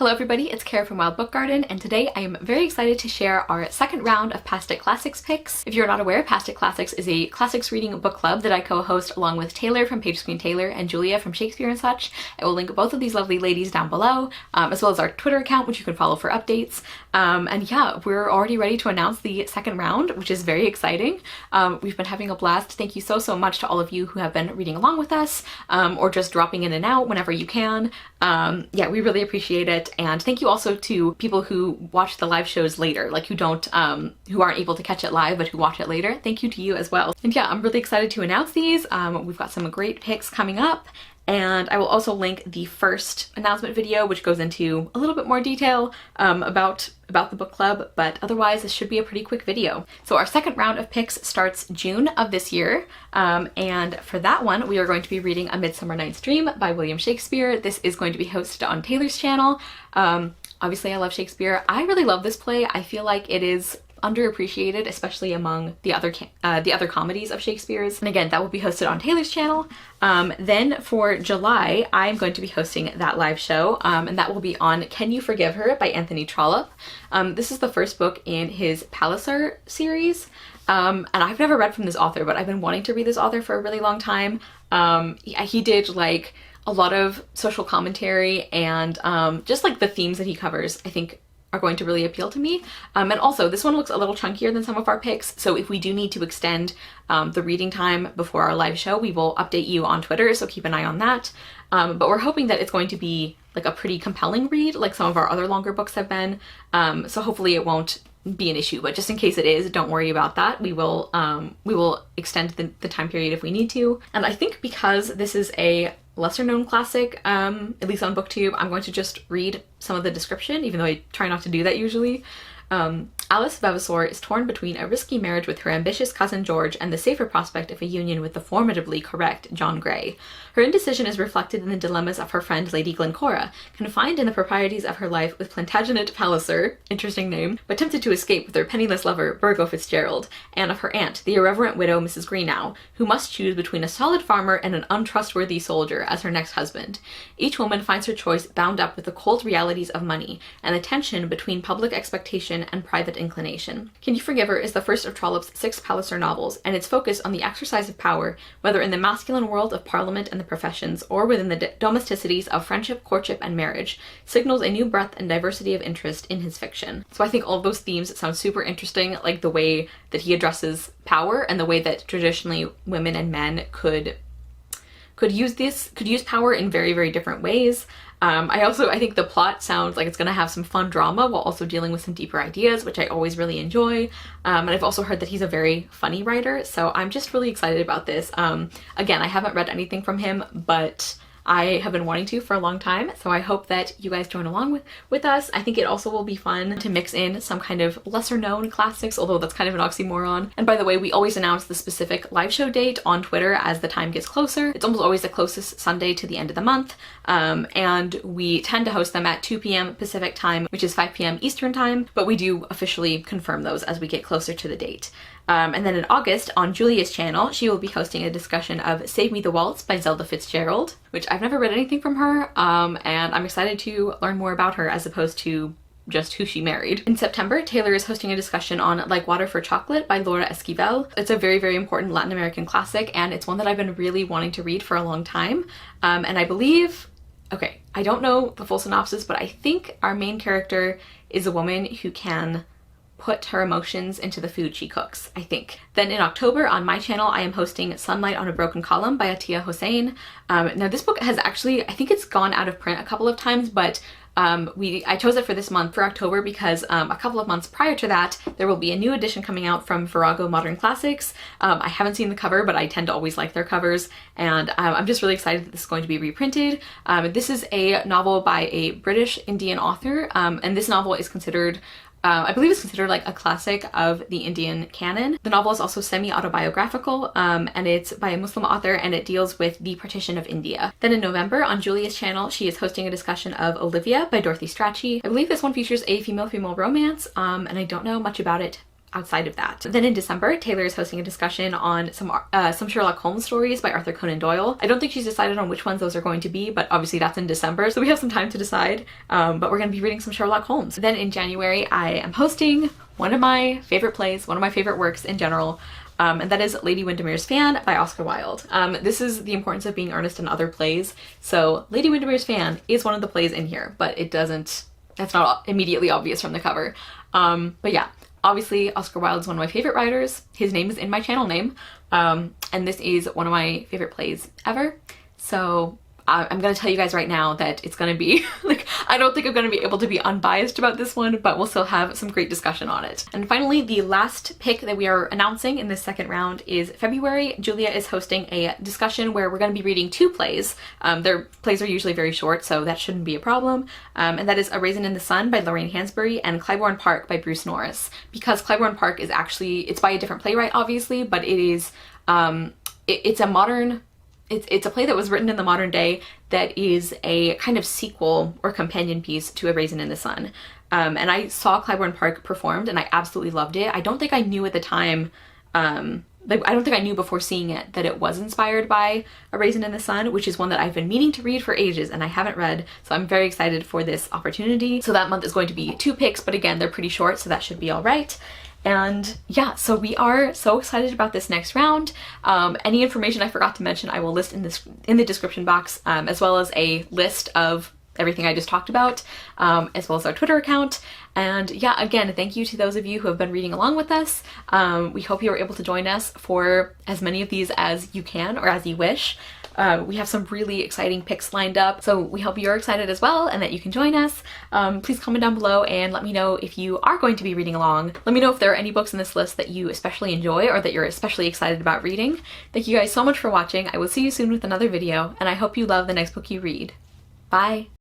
Hello everybody, it's Cara from Wild Book Garden, and today I am very excited to share our second round of Past It Classics picks. If you're not aware, Past It Classics is a classics reading book club that I co-host along with Taylor from Page Screen Taylor and Julia from Shakespeare and such. I will link both of these lovely ladies down below, as well as our Twitter account, which you can follow for updates. And yeah, we're already ready to announce the second round, which is very exciting. We've been having a blast. Thank you so much to all of you who have been reading along with us, or just dropping in and out whenever you can. Yeah, we really appreciate it. And thank you also to people who watch the live shows later, like who aren't able to catch it live, but who watch it later. Thank you to you as well. And yeah, I'm really excited to announce these. We've got some great picks coming up. And I will also link the first announcement video, which goes into a little bit more detail about the book club, but otherwise this should be a pretty quick video. So our second round of picks starts June of this year, and for that one we are going to be reading A Midsummer Night's Dream by William Shakespeare. This is going to be hosted on Taylor's channel. Obviously I love Shakespeare. I really love this play. I feel like it is underappreciated, especially among the other comedies of Shakespeare's. And again, that will be hosted on Taylor's channel. Then for July, I'm going to be hosting that live show, and that will be on Can You Forgive Her by Anthony Trollope. This is the first book in his Palliser series, and I've never read from this author, but I've been wanting to read this author for a really long time. He did like a lot of social commentary and just like the themes that he covers, I think are going to really appeal to me. And also this one looks a little chunkier than some of our picks, so if we do need to extend the reading time before our live show, we will update you on Twitter, so keep an eye on that. But we're hoping that it's going to be like a pretty compelling read, like some of our other longer books have been, so hopefully it won't be an issue, but just in case it is, don't worry about that. We will extend the time period if we need to. And I think because this is a lesser known classic, at least on BookTube, I'm going to just read some of the description, even though I try not to do that usually. Alice Vavasor is torn between a risky marriage with her ambitious cousin George and the safer prospect of a union with the formidably correct John Grey. Her indecision is reflected in the dilemmas of her friend Lady Glencora, confined in the proprieties of her life with Plantagenet Palliser, interesting name, but tempted to escape with her penniless lover Burgo Fitzgerald, and of her aunt, the irreverent widow Mrs. Greenow, who must choose between a solid farmer and an untrustworthy soldier as her next husband. Each woman finds her choice bound up with the cold realities of money and the tension between public expectation and private inclination. Can You Forgive Her is the first of Trollope's 6 Palliser novels, and its focus on the exercise of power, whether in the masculine world of Parliament and the professions, or within the domesticities of friendship, courtship, and marriage, signals a new breadth and diversity of interest in his fiction. So I think all of those themes sound super interesting, like the way that he addresses power and the way that traditionally women and men could use power in very different ways. I think the plot sounds like it's going to have some fun drama while also dealing with some deeper ideas, which I always really enjoy. And I've also heard that he's a very funny writer, so I'm just really excited about this. Again, I haven't read anything from him, but I have been wanting to for a long time, so I hope that you guys join along with us. I think it also will be fun to mix in some kind of lesser known classics, although that's kind of an oxymoron. And by the way, we always announce the specific live show date on Twitter as the time gets closer. It's almost always the closest Sunday to the end of the month, and we tend to host them at 2 p.m. Pacific time, which is 5 p.m. Eastern time, but we do officially confirm those as we get closer to the date. And then in August, on Julia's channel, she will be hosting a discussion of Save Me the Waltz by Zelda Fitzgerald, which I've never read anything from her, and I'm excited to learn more about her as opposed to just who she married. In September, Taylor is hosting a discussion on Like Water for Chocolate by Laura Esquivel. It's a very important Latin American classic, and it's one that I've been really wanting to read for a long time. And I believe, okay, I don't know the full synopsis, but I think our main character is a woman who can put her emotions into the food she cooks, I think. Then in October on my channel, I am hosting Sunlight on a Broken Column by Attia Hosain. Now this book has actually, I think it's gone out of print a couple of times, but I chose it for this month, for October, because a couple of months prior to that, there will be a new edition coming out from Virago Modern Classics. I haven't seen the cover, but I tend to always like their covers, and I'm just really excited that this is going to be reprinted. This is a novel by a British Indian author, and this novel is considered I believe it's considered like a classic of the Indian canon. The novel is also semi-autobiographical, and it's by a Muslim author, and it deals with the partition of India. Then in November, on Julia's channel, she is hosting a discussion of Olivia by Dorothy Strachey. I believe this one features a female-female romance, and I don't know much about it outside of that. Then in December, Taylor is hosting a discussion on some Sherlock Holmes stories by Arthur Conan Doyle. I don't think she's decided on which ones those are going to be, but obviously that's in December, so we have some time to decide. But we're going to be reading some Sherlock Holmes. Then in January, I am hosting one of my favorite plays, one of my favorite works in general, and that is Lady Windermere's Fan by Oscar Wilde. This is the importance of being earnest in other plays. So Lady Windermere's Fan is one of the plays in here, but that's not immediately obvious from the cover. But yeah. Obviously, Oscar Wilde is one of my favorite writers. His name is in my channel name. And this is one of my favorite plays ever. So I'm gonna tell you guys right now that it's gonna be, like, I don't think I'm gonna be able to be unbiased about this one, but we'll still have some great discussion on it. And finally, the last pick that we are announcing in this second round is February. Julia is hosting a discussion where we're gonna be reading 2 plays. Their plays are usually very short, so that shouldn't be a problem. And that is A Raisin in the Sun by Lorraine Hansberry and Clybourne Park by Bruce Norris. Because Clybourne Park is actually, it's by a different playwright, obviously, but it is, it's a modern, it's a play that was written in the modern day that is a kind of sequel or companion piece to A Raisin in the Sun. And I saw Clybourne Park performed and I absolutely loved it. I don't think I knew at the time, like, I don't think I knew before seeing it that it was inspired by A Raisin in the Sun, which is one that I've been meaning to read for ages and I haven't read, so I'm very excited for this opportunity. So that month is going to be 2 picks, but again, they're pretty short, so that should be all right. And yeah, so we are so excited about this next round. Any information I forgot to mention, I will list in the description box, as well as a list of everything I just talked about, as well as our Twitter account. And yeah, again, thank you to those of you who have been reading along with us. We hope you are able to join us for as many of these as you can or as you wish. We have some really exciting picks lined up, so we hope you're excited as well and that you can join us. Please comment down below and let me know if you are going to be reading along. Let me know if there are any books in this list that you especially enjoy or that you're especially excited about reading. Thank you guys so much for watching. I will see you soon with another video, and I hope you love the next book you read. Bye!